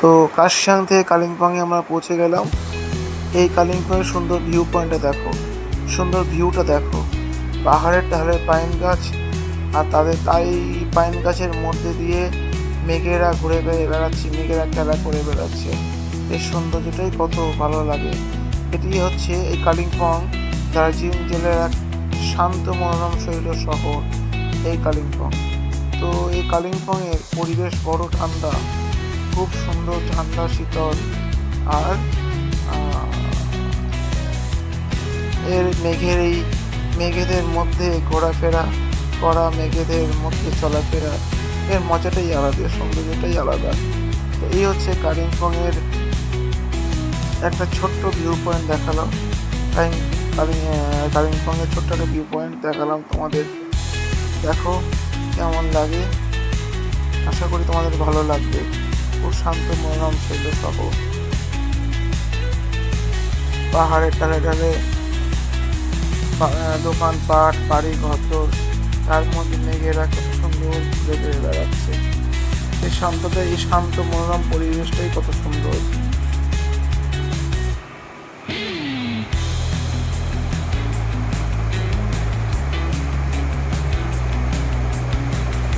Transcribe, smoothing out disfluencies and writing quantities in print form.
তো কার্শিয়াং থেকে কালিম্পংয়ে আমরা পৌঁছে গেলাম। এই কালিম্পংয়ের সুন্দর ভিউ পয়েন্টটা দেখো, সুন্দর ভিউটা দেখো, পাহাড়ের ঢালে পাইন গাছ, আর তাই পাইন গাছের মধ্যে দিয়ে মেঘেরা ঘুরে বেড়াচ্ছে, মেঘেরা খেলা করে বেড়াচ্ছে। এই সৌন্দর্যটাই কত ভালো লাগে। এটি হচ্ছে এই কালিম্পং দার্জিলিং জেলার এক শান্ত মনোরম শৈল শহর এই কালিম্পং। তো এই কালিম্পংয়ের পরিবেশ বড় ঠান্ডা, খুব সুন্দর ঠান্ডা শীতল। আর এর মেঘেদের মধ্যে ঘোরাফেরা করা, মেঘেদের মধ্যে চলাফেরা, এর মজাটাই আলাদা, সৌন্দর্যটাই আলাদা। তো এই হচ্ছে কালিম্পংয়ের একটা ছোট্ট ভিউ পয়েন্ট দেখালাম। কালিম্পংয়ের ছোট্ট একটা ভিউ পয়েন্ট দেখালাম তোমাদের। দেখো কেমন লাগে, আশা করি তোমাদের ভালো লাগবে। খুব শান্ত মনোরম শৈল শহর, পাহাড়ের ঢালে ঢালে দোকানপাট, বাড়ি ঘর, তার মধ্যে মেঘেরা কত সুন্দর ঘুরে ঘুরে বেড়াচ্ছে। এই শান্ত মনোরম পরিবেশটাই কত সুন্দর।